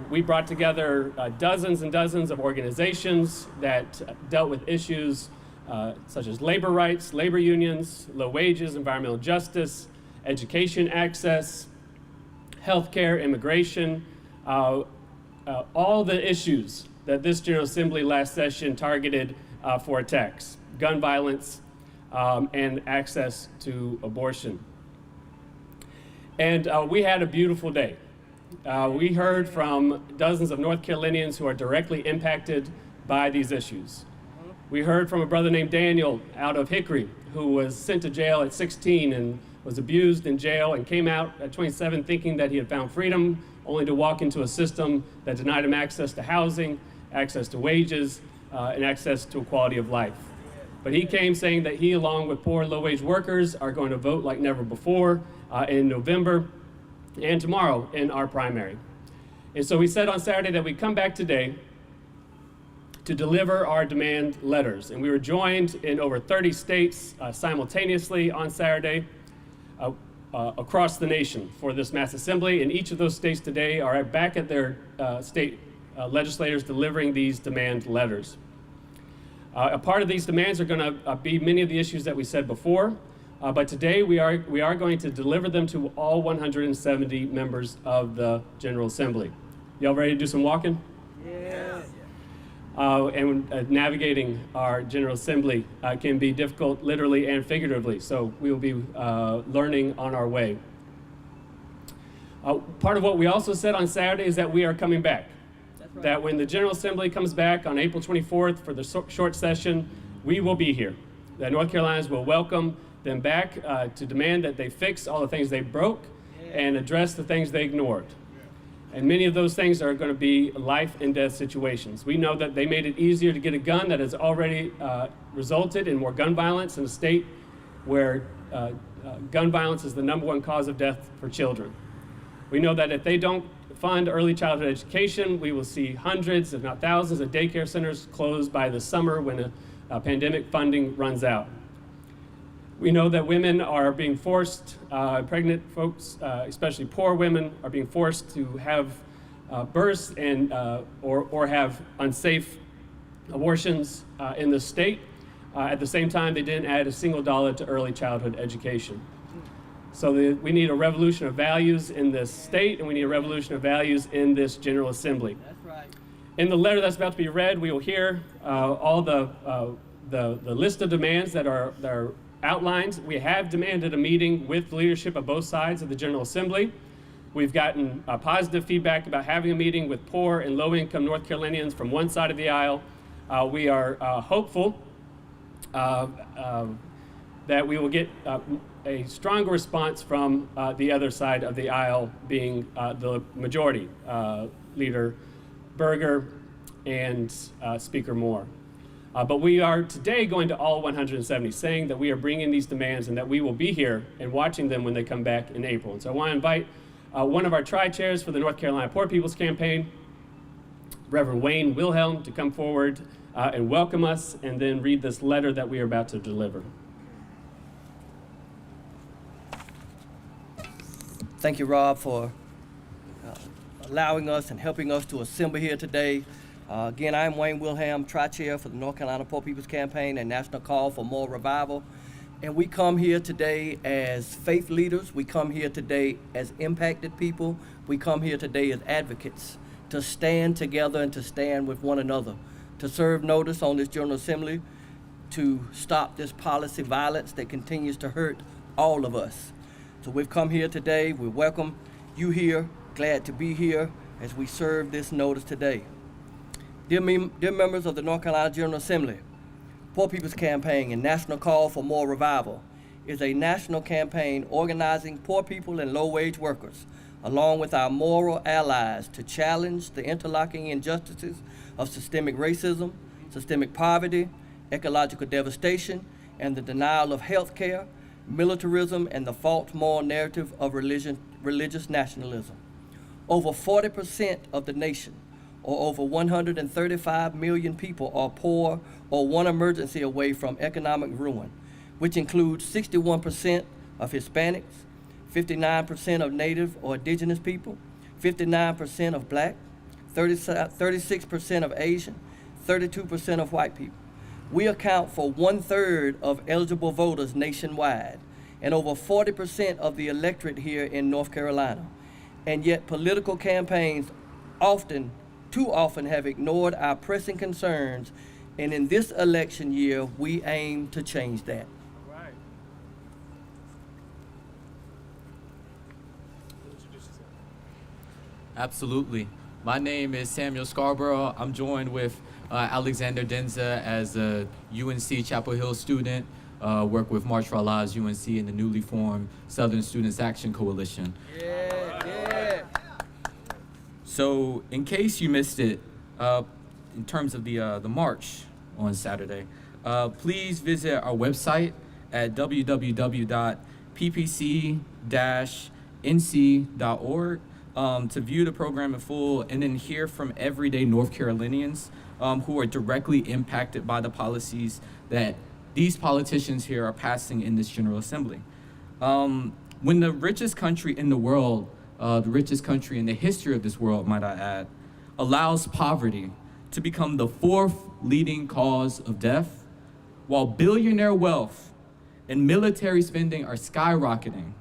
We brought together dozens and dozens of organizations that dealt with issues such as labor rights, labor unions, low wages, environmental justice, education access, healthcare, immigration, all the issues that this General Assembly last session targeted for attacks, gun violence, and access to abortion. And we had a beautiful day. We heard from dozens of North Carolinians who are directly impacted by these issues. We heard from a brother named Daniel out of Hickory, who was sent to jail at 16 and was abused in jail and came out at 27 thinking that he had found freedom, only to walk into a system that denied him access to housing, access to wages, and access to a quality of life. But he came saying that he, along with poor low-wage workers, are going to vote like never before in November and tomorrow in our primary. And so we said on Saturday that we'd come back today to deliver our demand letters. And we were joined in over 30 states simultaneously on Saturday across the nation for this mass assembly. And each of those states today are back at their state legislators delivering these demand letters. A part of these demands are going to be many of the issues that we said before, but today we are going to deliver them to all 170 members of the General Assembly. Y'all ready to do some walking? Yes. And navigating our General Assembly can be difficult literally and figuratively, so we will be learning on our way. Part of what we also said on Saturday is that we are coming back. Right. That when the General Assembly comes back on April 24th for the short session, we will be here. That North Carolinians will welcome them back to demand that they fix all the things they broke and address the things they ignored. And many of those things are going to be life and death situations. We know that they made it easier to get a gun. That has already resulted in more gun violence in a state where gun violence is the #1 cause of death for children. We know that if they don't fund early childhood education, we will see hundreds, if not thousands, of daycare centers closed by the summer when pandemic funding runs out. We know that women are being forced, pregnant folks, especially poor women, are being forced to have births and or have unsafe abortions in the state. At the same time, they didn't add a single dollar to early childhood education. So we need a revolution of values in this state, and we need a revolution of values in this General Assembly. That's right. In the letter that's about to be read, we will hear all the list of demands that are outlined. We have demanded a meeting with the leadership of both sides of the General Assembly. We've gotten positive feedback about having a meeting with poor and low-income North Carolinians from one side of the aisle. We are hopeful that we will get a stronger response from the other side of the aisle, being the majority, Leader Berger and Speaker Moore. But we are today going to all 170, saying that we are bringing these demands and that we will be here and watching them when they come back in April. And so I want to invite one of our tri-chairs for the North Carolina Poor People's Campaign, Reverend Wayne Wilhelm, to come forward and welcome us and then read this letter that we are about to deliver. Thank you, Rob, for allowing us and helping us to assemble here today. Again, I'm Wayne Wilhelm, Tri-Chair for the North Carolina Poor People's Campaign and National Call for More Revival. And we come here today as faith leaders. We come here today as impacted people. We come here today as advocates to stand together and to stand with one another, to serve notice on this General Assembly, to stop this policy violence that continues to hurt all of us. So we've come here today. We welcome you here. Glad to be here as we serve this notice today. Dear members of the North Carolina General Assembly, Poor People's Campaign and National Call for More Revival is a national campaign organizing poor people and low-wage workers, along with our moral allies, to challenge the interlocking injustices of systemic racism, systemic poverty, ecological devastation, and the denial of health care, militarism, and the false moral narrative of religious nationalism. Over 40% of the nation, or over 135 million people, are poor or one emergency away from economic ruin, which includes 61% of Hispanics, 59% of Native or Indigenous people, 59% of black, 36% of Asian, 32% of white people. We account for 1/3 of eligible voters nationwide and over 40% of the electorate here in North Carolina. And yet political campaigns too often have ignored our pressing concerns, and in this election year, we aim to change that. Right. Absolutely. My name is Samuel Scarborough. I'm joined with Alexander Denza as a UNC Chapel Hill student, work with March for Our Lives UNC and the newly formed Southern Students Action Coalition. Yeah. So in case you missed it, in terms of the march on Saturday, please visit our website at www.ppc-nc.org to view the program in full and then hear from everyday North Carolinians who are directly impacted by the policies that these politicians here are passing in this General Assembly. When the richest country in the world, the richest country in the history of this world, might I add, allows poverty to become the 4th leading cause of death, while billionaire wealth and military spending are skyrocketing,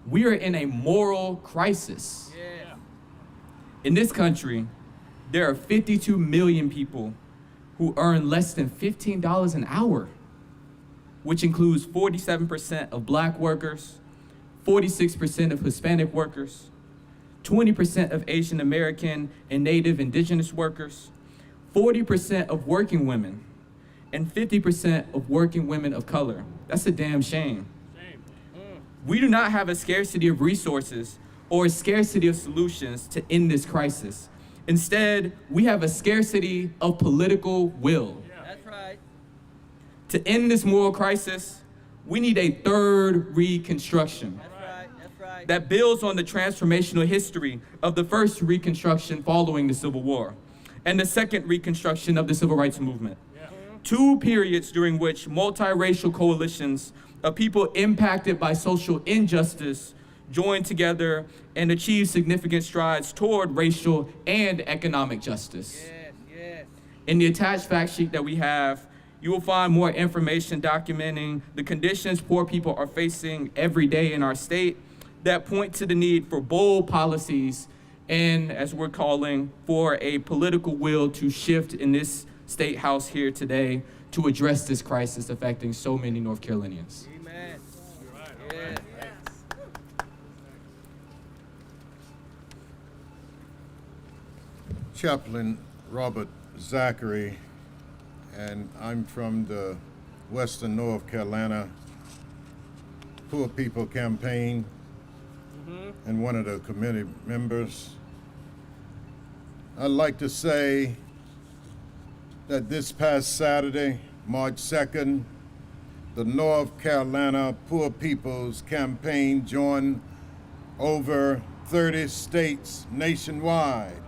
we are in a moral crisis. Yeah. In this country, there are 52 million people who earn less than $15 an hour, which includes 47% of black workers, 46% of Hispanic workers, 20% of Asian American and Native Indigenous workers, 40% of working women, and 50% of working women of color. That's a damn shame. We do not have a scarcity of resources or a scarcity of solutions to end this crisis. Instead, we have a scarcity of political will. That's right. To end this moral crisis, we need a third Reconstruction That's right. that builds on the transformational history of the first Reconstruction following the Civil War and the second Reconstruction of the Civil Rights Movement. Two periods during which multiracial coalitions of people impacted by social injustice joined together and achieved significant strides toward racial and economic justice. Yes. In the attached fact sheet that we have, you will find more information documenting the conditions poor people are facing every day in our state that point to the need for bold policies and, as we're calling, for a political will to shift in this State House here today to address this crisis affecting so many North Carolinians. Amen. Chaplain Robert Zachary, and I'm from the Western North Carolina Poor People Campaign and one of the committee members. I'd like to say that this past Saturday, March 2nd, the North Carolina Poor People's Campaign joined over 30 states nationwide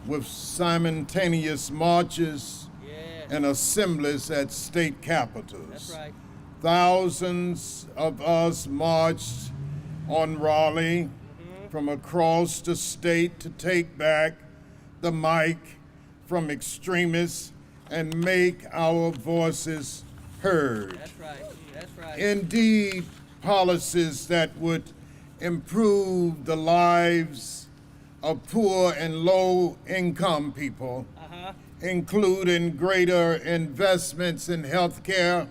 with simultaneous marches and assemblies at state capitals. That's right. Thousands of us marched on Raleigh from across the state to take back the mic from extremists and make our voices heard. That's right. Indeed, policies that would improve the lives of poor and low-income people, including greater investments in health care,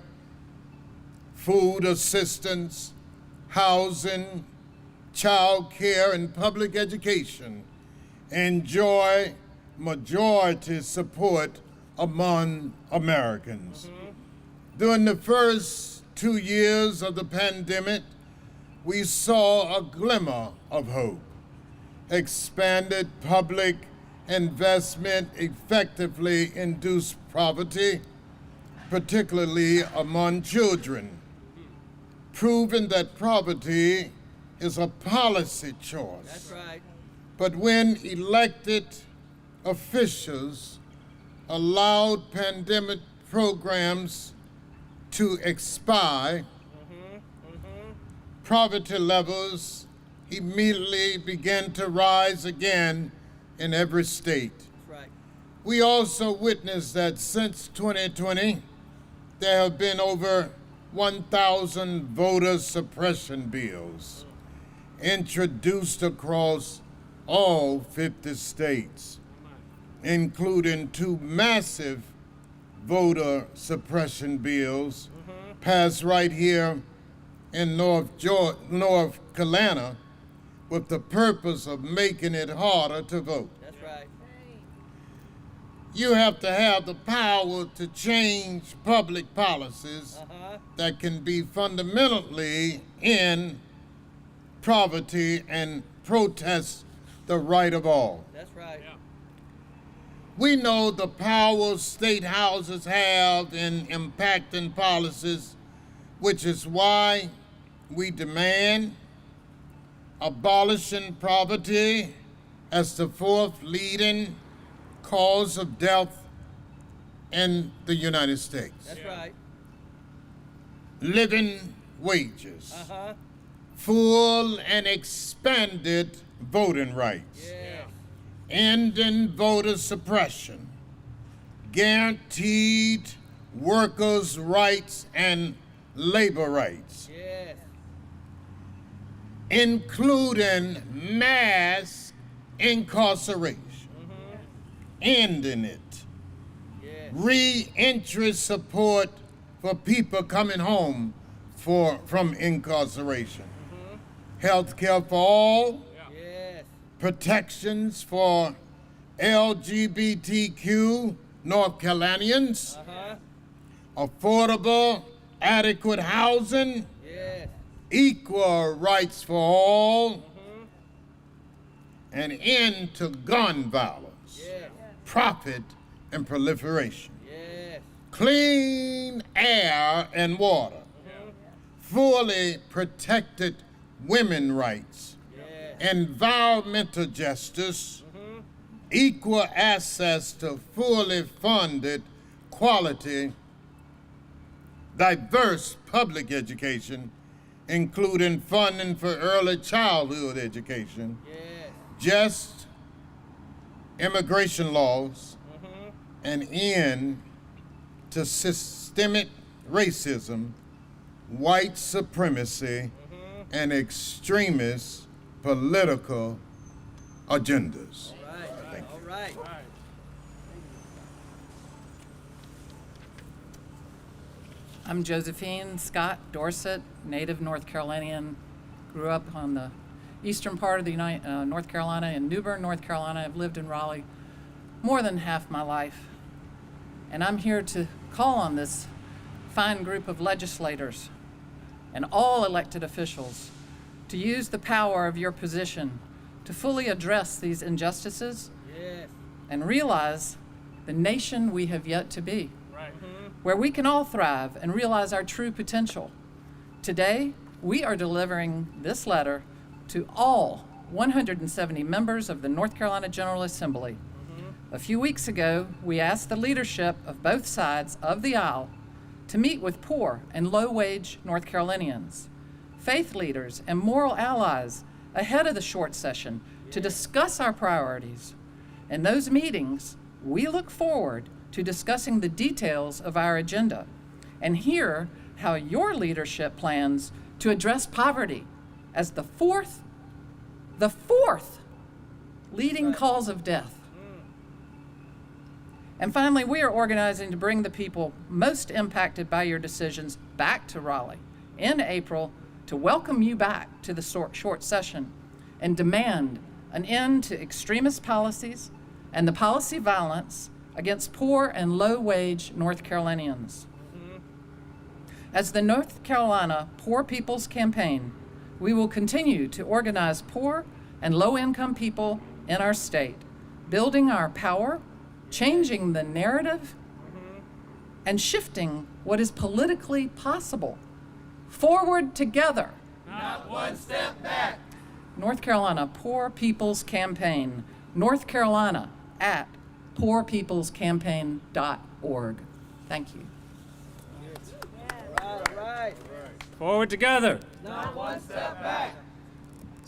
food assistance, housing, child care, and public education, enjoy majority support among Americans. During the first 2 years of the pandemic, we saw a glimmer of hope. Expanded public investment effectively induced poverty, particularly among children, proving that poverty is a policy choice. That's right. But when elected officials allowed pandemic programs to expire, poverty levels immediately began to rise again in every state. That's right. We also witnessed that since 2020, there have been over 1,000 voter suppression bills introduced across all 50 states, including 2 massive voter suppression bills passed right here in North Carolina with the purpose of making it harder to vote. That's right. You have to have the power to change public policies Uh-huh. that can be fundamentally in poverty and protest the right of all. That's right. We know the power state houses have in impacting policies, which is why we demand abolishing poverty as the 4th leading cause of death in the United States. That's right. Living wages, Uh-huh. full and expanded voting rights, Yeah. ending voter suppression, guaranteed workers' rights and labor rights, Yes. including mass incarceration, ending it, Yes. re-entry support for people coming home from incarceration, health care for all, Yes. protections for LGBTQ North Carolinians, Uh-huh. affordable, adequate housing, Yes. equal rights for all, an end to gun violence, Yes. profit and proliferation, Yes. clean air and water, fully protected women rights, Yes. environmental justice, equal access to fully funded, quality, diverse public education, including funding for early childhood education, Yes. just immigration laws, an end to systemic racism, white supremacy, and extremist political agendas. All right. I'm Josephine Scott Dorset, native North Carolinian. Grew up on the eastern part of the North Carolina in New Bern, North Carolina. I've lived in Raleigh more than half my life. And I'm here to call on this fine group of legislators and all elected officials to use the power of your position to fully address these injustices Yes. and realize the nation we have yet to be, where we can all thrive and realize our true potential. Today, we are delivering this letter to all 170 members of the North Carolina General Assembly. A few weeks ago, we asked the leadership of both sides of the aisle to meet with poor and low-wage North Carolinians, faith leaders, and moral allies ahead of the short session to discuss our priorities. In those meetings, we look forward to discussing the details of our agenda and hear how your leadership plans to address poverty as the fourth leading cause of death. And finally, we are organizing to bring the people most impacted by your decisions back to Raleigh in April to welcome you back to the short session and demand an end to extremist policies and the policy violence against poor and low-wage North Carolinians. As the North Carolina Poor People's Campaign, we will continue to organize poor and low-income people in our state, building our power, changing the narrative, and shifting what is politically possible. Forward together. Not one step back. North Carolina Poor People's Campaign. North Carolina at poorpeoplescampaign.org. Thank you. All right. Forward together. Not one step back.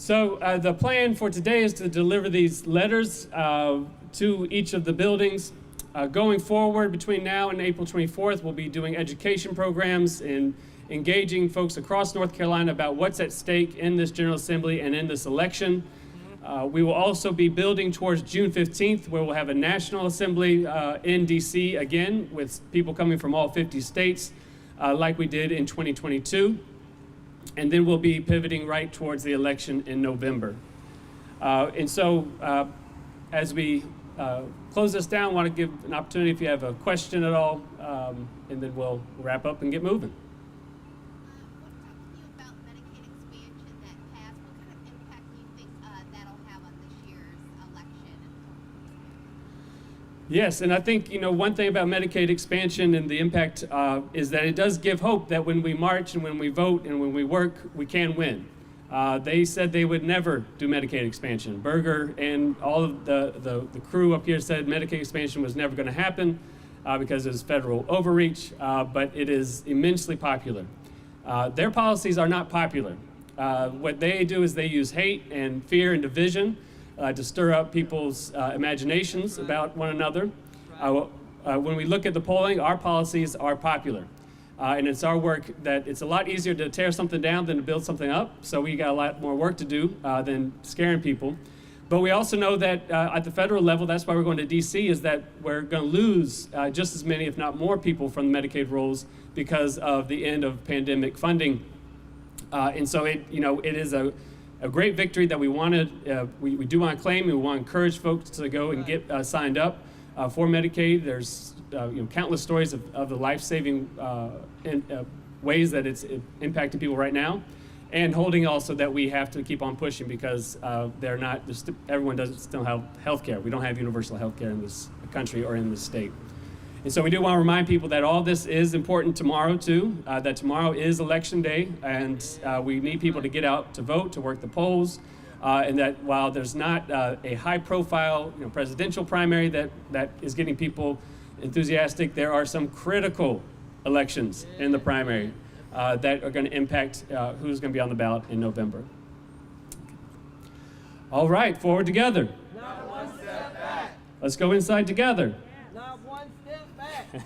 So the plan for today is to deliver these letters to each of the buildings. Going forward, between now and April 24th, we'll be doing education programs and engaging folks across North Carolina about what's at stake in this General Assembly and in this election. We will also be building towards June 15th, where we'll have a National Assembly in D.C. again, with people coming from all 50 states, like we did in 2022. And then we'll be pivoting right towards the election in November. And so as we close this down, I want to give an opportunity if you have a question at all, and then we'll wrap up and get moving. What about Medicaid expansion that passed? What kind of impact do you think that'll have on this year's election? Yes, and I think, one thing about Medicaid expansion and the impact is that it does give hope that when we march and when we vote and when we work, we can win. They said they would never do Medicaid expansion. Berger and all of the crew up here said Medicaid expansion was never going to happen because it was federal overreach, but it is immensely popular. Their policies are not popular. What they do is they use hate and fear and division to stir up people's imaginations about one another. When we look at the polling, our policies are popular. And it's our work that it's a lot easier to tear something down than to build something up. So we got a lot more work to do than scaring people. But we also know that at the federal level, that's why we're going to D.C., is that we're going to lose just as many, if not more, people from the Medicaid rolls because of the end of pandemic funding. And so it is a great victory that we do want to claim, and we want to encourage folks to go and get signed up for Medicaid. There's countless stories of the life-saving ways that it's impacting people right now, and holding also that we have to keep on pushing because everyone doesn't still have health care. We don't have universal health care in this country or in this state. And so we do want to remind people that all this is important tomorrow too, that tomorrow is election day, and we need people to get out to vote, to work the polls, and that while there's not a high-profile presidential primary that is getting people enthusiastic, there are some critical elections in the primary that are going to impact who's going to be on the ballot in November. All right, forward together. Not one step back. Let's go inside together. Not one step back.